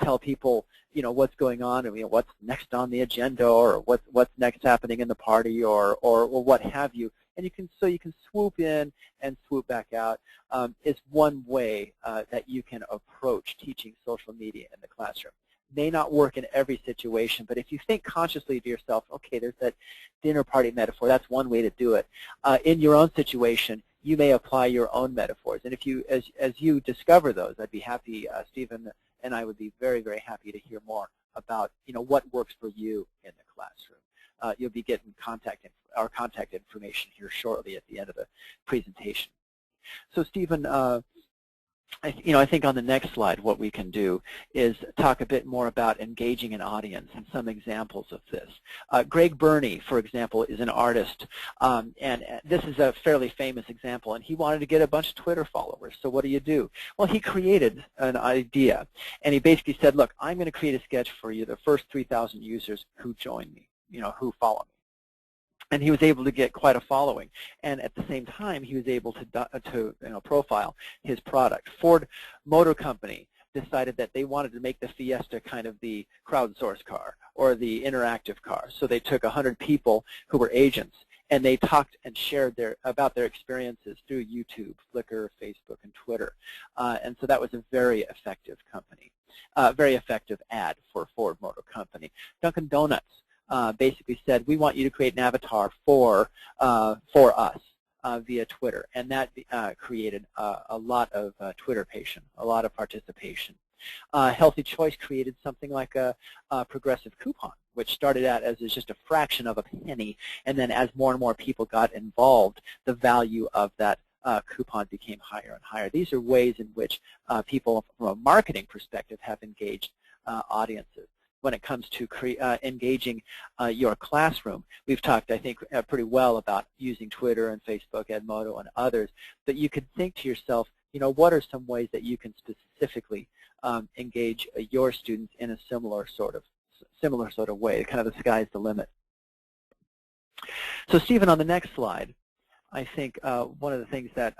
tell people what's going on and what's next on the agenda or what's next happening in the party or what have you, and you can swoop in and swoop back out. Is one way that you can approach teaching social media in the classroom. May not work in every situation, but if you think consciously to yourself, okay, there's that dinner party metaphor, that's one way to do it. In your own situation, you may apply your own metaphors. And if you, as you discover those, I'd be happy, Stephen and I would be very, very happy to hear more about, what works for you in the classroom. You'll be getting our contact information here shortly at the end of the presentation. So Stephen, I think on the next slide what we can do is talk a bit more about engaging an audience and some examples of this. Greg Burney, for example, is an artist, and this is a fairly famous example, and he wanted to get a bunch of Twitter followers. So what do? Well, he created an idea, and he basically said, look, I'm going to create a sketch for you, the first 3,000 users who join me, who follow me. And he was able to get quite a following, and at the same time, he was able to profile his product. Ford Motor Company decided that they wanted to make the Fiesta kind of the crowdsourced car or the interactive car. So they took 100 people who were agents, and they talked and shared about their experiences through YouTube, Flickr, Facebook, and Twitter. And so that was a very effective company, very effective ad for Ford Motor Company. Dunkin' Donuts basically said, we want you to create an avatar for us via Twitter, and that created a lot of Twitterpation, a lot of participation. Healthy Choice created something like a progressive coupon, which started out as just a fraction of a penny, and then as more and more people got involved, the value of that coupon became higher and higher. These are ways in which people, from a marketing perspective, have engaged audiences. When it comes to engaging your classroom, we've talked, I think, pretty well about using Twitter and Facebook, Edmodo, and others, but you could think to yourself, what are some ways that you can specifically engage your students in a similar sort of way? Kind of the sky's the limit. So Stephen, on the next slide, I think one of the things that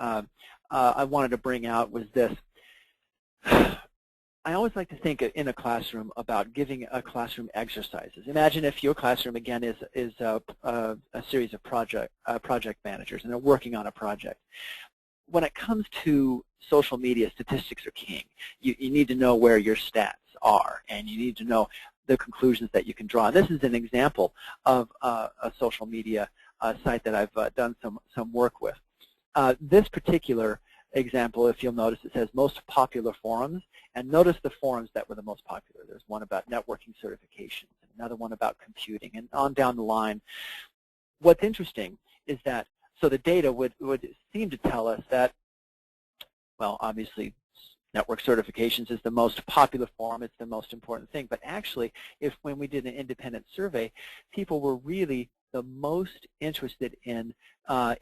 I wanted to bring out was this. I always like to think in a classroom about giving a classroom exercises. Imagine if your classroom, again, is a series of project managers, and they're working on a project. When it comes to social media, statistics are king. You need to know where your stats are, and you need to know the conclusions that you can draw. And this is an example of a social media site that I've done some work with. This particular example, if you'll notice, it says most popular forums, and notice the forums that were the most popular. There's one about networking certifications, and another one about computing, and on down the line. What's interesting is that, so the data would seem to tell us that, well, obviously, network certifications is the most popular forum, it's the most important thing, but actually, when we did an independent survey, people were really the most interested in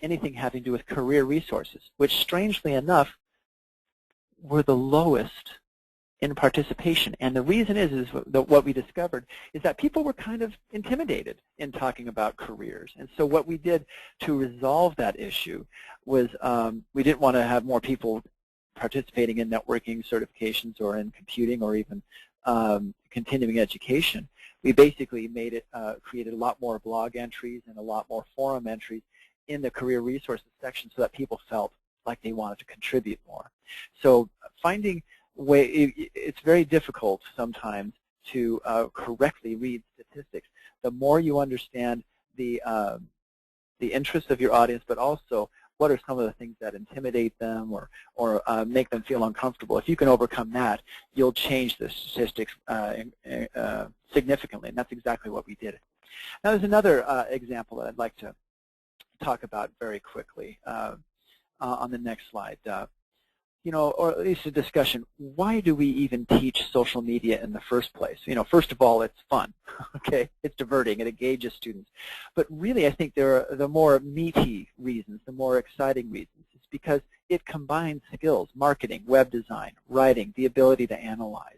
anything having to do with career resources, which strangely enough were the lowest in participation. And the reason is that what we discovered is that people were kind of intimidated in talking about careers. And so what we did to resolve that issue was we didn't want to have more people participating in networking certifications or in computing or even continuing education. We basically made it, created a lot more blog entries and a lot more forum entries in the career resources section so that people felt like they wanted to contribute more. So finding it's very difficult sometimes to correctly read statistics. The more you understand the interest of your audience, but also what are some of the things that intimidate them or make them feel uncomfortable. If you can overcome that, you'll change the statistics significantly, and that's exactly what we did. Now there's another example that I'd like to talk about very quickly on the next slide. Or at least a discussion, why do we even teach social media in the first place? First of all, it's fun, okay? It's diverting, it engages students. But really, I think there are the more meaty reasons, the more exciting reasons. It's because it combines skills, marketing, web design, writing, the ability to analyze.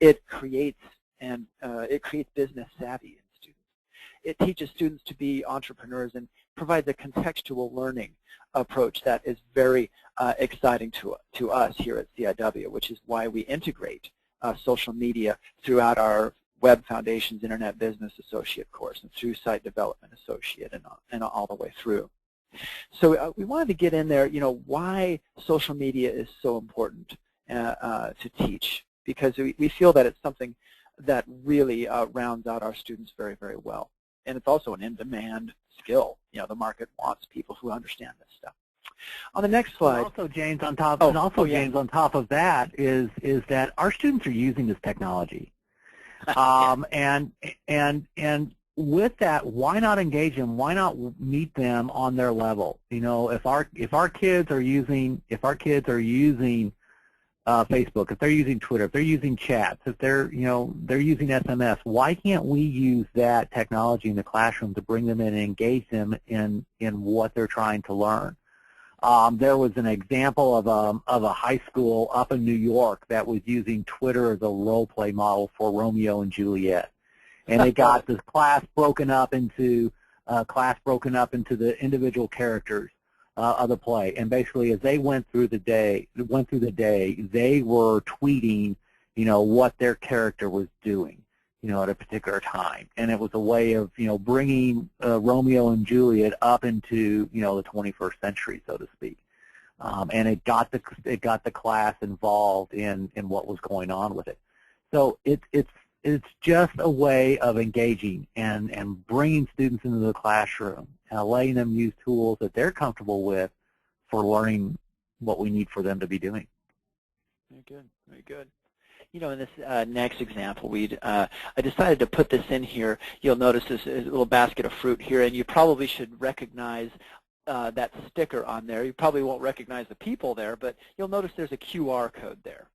It creates business savvy in students. It teaches students to be entrepreneurs and provides a contextual learning approach that is very exciting to us here at CIW, which is why we integrate social media throughout our Web Foundations Internet Business Associate course and through Site Development Associate and all the way through. So we wanted to get in there, why social media is so important to teach, because we feel that it's something that really rounds out our students very, very well. And it's also an in-demand skill. The market wants people who understand this stuff. On the next slide. Also, James, on top of that is that our students are using this technology, and with that, why not engage them? Why not meet them on their level? If our kids are using Facebook, if they're using Twitter, if they're using chats, if they're using SMS, why can't we use that technology in the classroom to bring them in and engage them in what they're trying to learn? There was an example of a high school up in New York that was using Twitter as a role play model for Romeo and Juliet, and they got this class broken up into the individual characters of the play. And basically, as they went through the day, they were tweeting, what their character was doing, at a particular time. And it was a way of, bringing Romeo and Juliet up into, the 21st century, so to speak. And it got the class involved in what was going on with it. So it's just a way of engaging and bringing students into the classroom and letting them use tools that they're comfortable with for learning what we need for them to be doing. Very good, very good. In this next example, I decided to put this in here. You'll notice this little basket of fruit here, and you probably should recognize that sticker on there. You probably won't recognize the people there, but you'll notice there's a QR code there.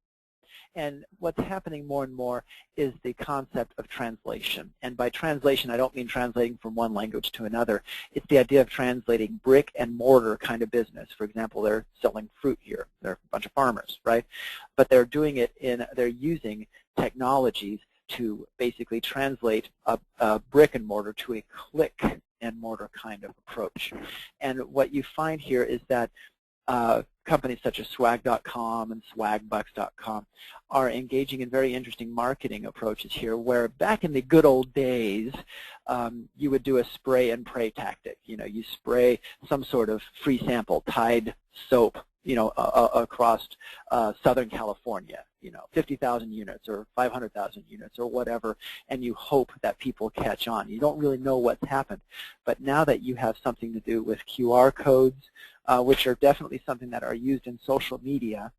And what's happening more and more is the concept of translation. And by translation, I don't mean translating from one language to another. It's the idea of translating brick and mortar kind of business. For example, they're selling fruit here. They're a bunch of farmers, right? But they're doing it they're using technologies to basically translate a brick and mortar to a click and mortar kind of approach. And what you find here is that companies such as swag.com and swagbucks.com are engaging in very interesting marketing approaches here, where back in the good old days, you would do a spray and pray tactic. You spray some sort of free sample, Tide soap, across Southern California, 50,000 units or 500,000 units or whatever, and you hope that people catch on. You don't really know what's happened. But now that you have something to do with QR codes, which are definitely something that are used in social media,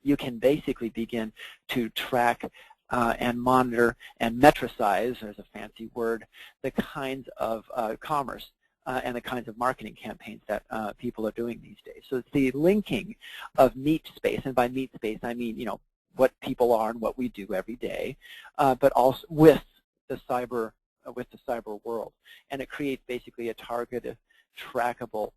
you can basically begin to track and monitor and metricize, there's a fancy word, the kinds of commerce and the kinds of marketing campaigns that people are doing these days. So it's the linking of meat space, and by meat space I mean, what people are and what we do every day, but also with the cyber world. And it creates basically a targeted, trackable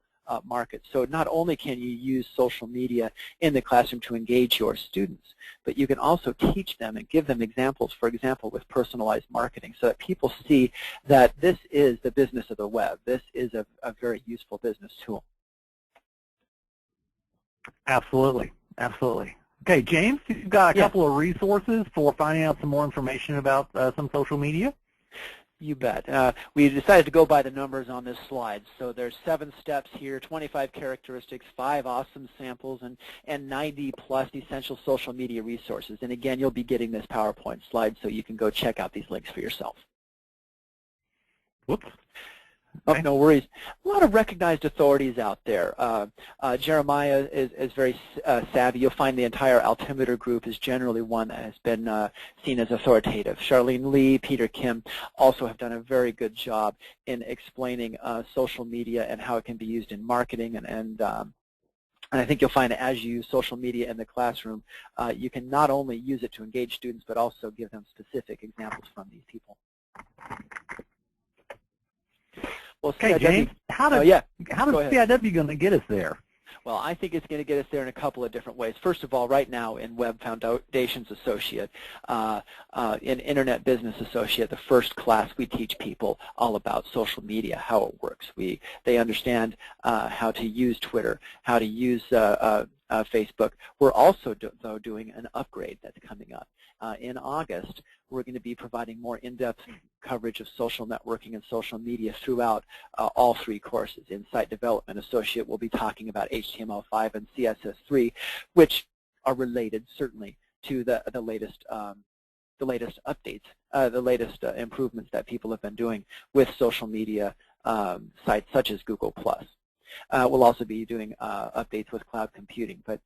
market. So not only can you use social media in the classroom to engage your students, but you can also teach them and give them examples, for example, with personalized marketing, so that people see that this is the business of the web. This is a very useful business tool. Absolutely, absolutely. Okay, James, you've got a couple of resources for finding out some more information about some social media? You bet. We decided to go by the numbers on this slide. So there's 7 steps here, 25 characteristics, 5 awesome samples, and 90+ essential social media resources. And again, you'll be getting this PowerPoint slide so you can go check out these links for yourself. Whoops. Oh, no worries. A lot of recognized authorities out there. Jeremiah is very savvy. You'll find the entire altimeter group is generally one that has been seen as authoritative. Charlene Lee, Peter Kim also have done a very good job in explaining social media and how it can be used in marketing. And I think you'll find that as you use social media in the classroom, you can not only use it to engage students, but also give them specific examples from these people. Well, okay, CIW, James, how does CIW going to get us there? Well, I think it's going to get us there in a couple of different ways. First of all, right now in Web Foundations Associate, in Internet Business Associate, the first class we teach people all about social media, how it works. They understand how to use Twitter, how to use Facebook. We're also though doing an upgrade that's coming up. In August, we're going to be providing more in-depth coverage of social networking and social media throughout all 3 courses. In Site Development Associate, we'll be talking about HTML5 and CSS3, which are related certainly to the latest updates, the latest improvements that people have been doing with social media sites such as Google+. We'll also be doing updates with cloud computing. But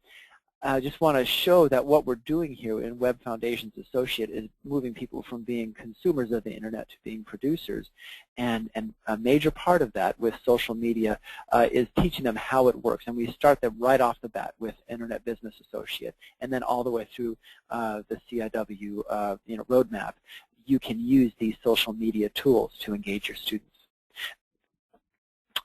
I just want to show that what we're doing here in Web Foundations Associate is moving people from being consumers of the Internet to being producers. And a major part of that with social media is teaching them how it works. And we start them right off the bat with Internet Business Associate, and then all the way through the CIW roadmap. You can use these social media tools to engage your students.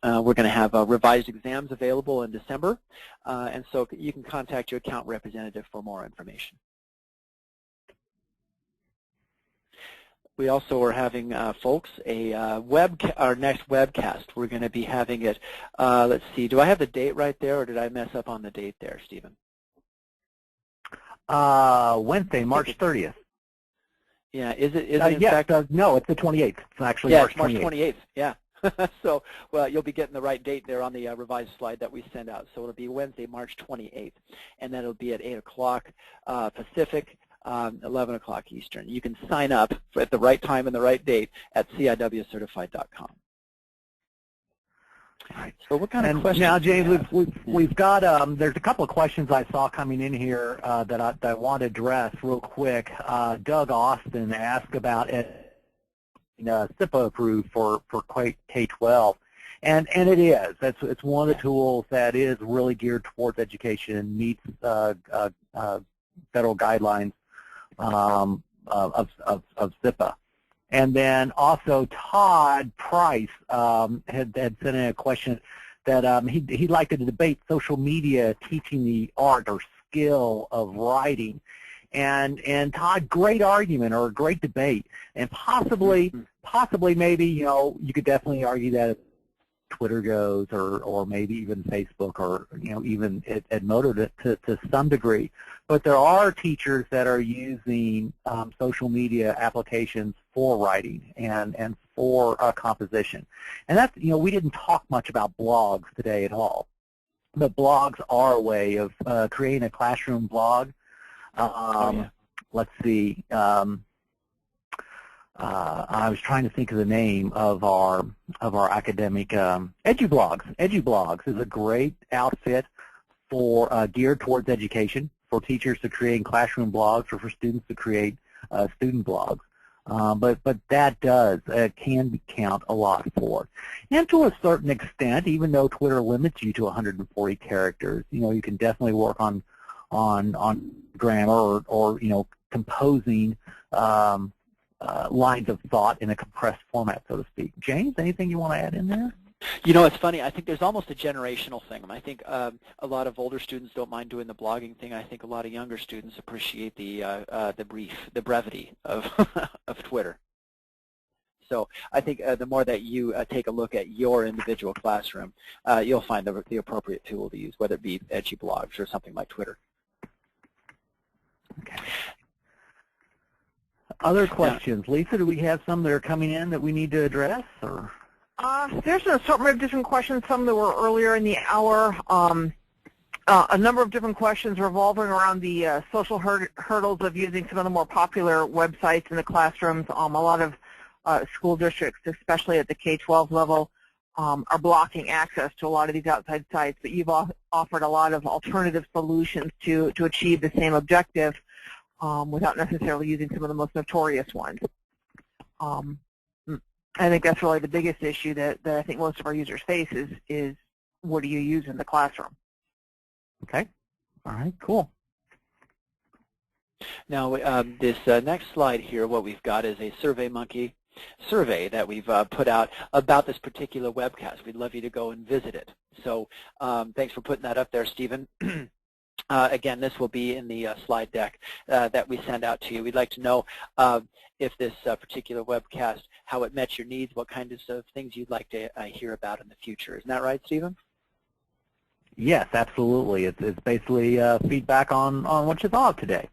We're going to have revised exams available in December, and so you can contact your account representative for more information. We also are having, folks, our next webcast. We're going to be having it, let's see, do I have the date right there, or did I mess up on the date there, Stephen? Wednesday, March 30th. Yeah, is it in yes, fact? No, it's the 28th. It's actually Yeah, March 28th. March 28th, yeah. So, well, you'll be getting the right date there on the revised slide that we send out. So it'll be Wednesday, March 28th, and then it'll be at 8 o'clock Pacific, 11 o'clock Eastern. You can sign up at the right time and the right date at CIWcertified.com. All right. So what kind of questions? Now, James, we've got there's a couple of questions I saw coming in here that I want to address real quick. Doug Austin asked about it. CIPA approved for K-12, and it is. It's one of the tools that is really geared towards education, meets federal guidelines of CIPA. And then also Todd Price had sent in a question that he'd like to debate social media teaching the art or skill of writing. And Todd, great argument or a great debate, and possibly maybe you could definitely argue that if Twitter goes or maybe even Facebook or even Edmodo to some degree, but there are teachers that are using social media applications for writing and for composition, and that's we didn't talk much about blogs today at all, but blogs are a way of creating a classroom blog. Let's see. I was trying to think of the name of our academic EduBlogs. EduBlogs is a great outfit for geared towards education, for teachers to create classroom blogs or for students to create student blogs. But that can count a lot for it. And to a certain extent, even though Twitter limits you to 140 characters, you can definitely work on grammar or composing lines of thought in a compressed format, so to speak. James, anything you want to add in there? It's funny. I think there's almost a generational thing. I think a lot of older students don't mind doing the blogging thing. I think a lot of younger students appreciate the brevity of of Twitter. So I think the more that you take a look at your individual classroom, you'll find the appropriate tool to use, whether it be EduBlogs or something like Twitter. Okay. Other questions? Lisa, do we have some that are coming in that we need to address? Or? There's an assortment of different questions, some that were earlier in the hour. A number of different questions revolving around the social hurdles of using some of the more popular websites in the classrooms. A lot of school districts, especially at the K-12 level, are blocking access to a lot of these outside sites, but you've offered a lot of alternative solutions to achieve the same objective without necessarily using some of the most notorious ones. I think that's really the biggest issue that I think most of our users face is what do you use in the classroom? Okay. All right, cool. Now, this next slide here, what we've got is a SurveyMonkey survey that we've put out about this particular webcast. We'd love you to go and visit it. So thanks for putting that up there, Stephen. Again, this will be in the slide deck that we send out to you. We'd like to know if this particular webcast, how it met your needs, what kinds of things you'd like to hear about in the future. Isn't that right, Stephen? Yes, absolutely. It's basically feedback on what you thought today.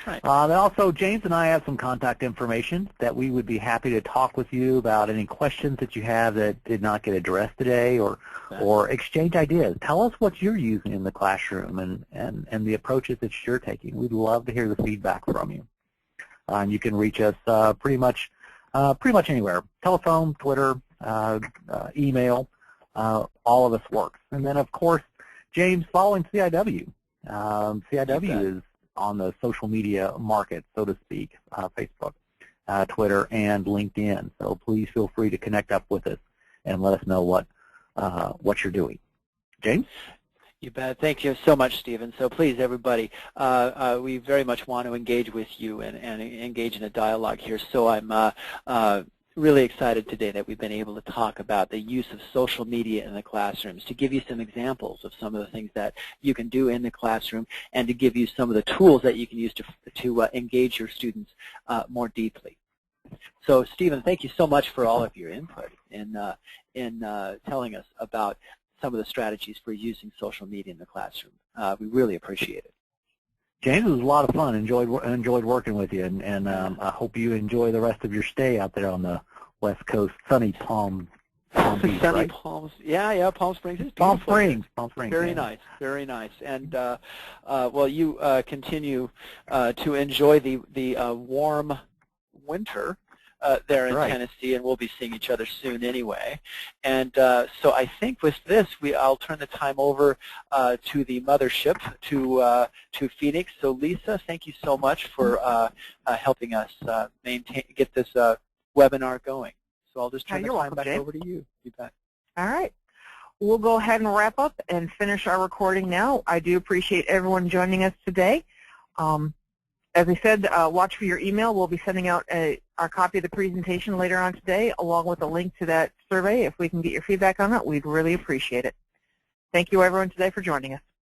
Right. Then also, James and I have some contact information that we would be happy to talk with you about any questions that you have that did not get addressed today, or exchange ideas. Tell us what you're using in the classroom and the approaches that you're taking. We'd love to hear the feedback from you. And you can reach us pretty much anywhere. Telephone, Twitter, email, all of us works. And then, of course, James, following CIW. CIW is on the social media market, so to speak, Facebook, Twitter, and LinkedIn. So please feel free to connect up with us and let us know what you're doing. James? You bet. Thank you so much, Stephen. So please, everybody, we very much want to engage with you and engage in a dialogue here. So I'm really excited today that we've been able to talk about the use of social media in the classrooms, to give you some examples of some of the things that you can do in the classroom, and to give you some of the tools that you can use to engage your students more deeply. So, Stephen, thank you so much for all of your input in telling us about some of the strategies for using social media in the classroom. We really appreciate it. James, it was a lot of fun. Enjoyed working with you, and I hope you enjoy the rest of your stay out there on the West Coast, sunny Palm Beach, sunny right? Palms, yeah, Palm Springs is Palm beautiful. Springs. Very nice, very nice. And well, you continue to enjoy the warm winter there in Tennessee, and we'll be seeing each other soon anyway. And so I think with this, I'll turn the time over to the mothership, to Phoenix. So Lisa, thank you so much for helping us get this webinar going. So I'll just turn the time back over to you. You bet. All right. We'll go ahead and wrap up and finish our recording now. I do appreciate everyone joining us today. As I said, watch for your email. We'll be sending out our copy of the presentation later on today, along with a link to that survey. If we can get your feedback on it, we'd really appreciate it. Thank you, everyone, today for joining us.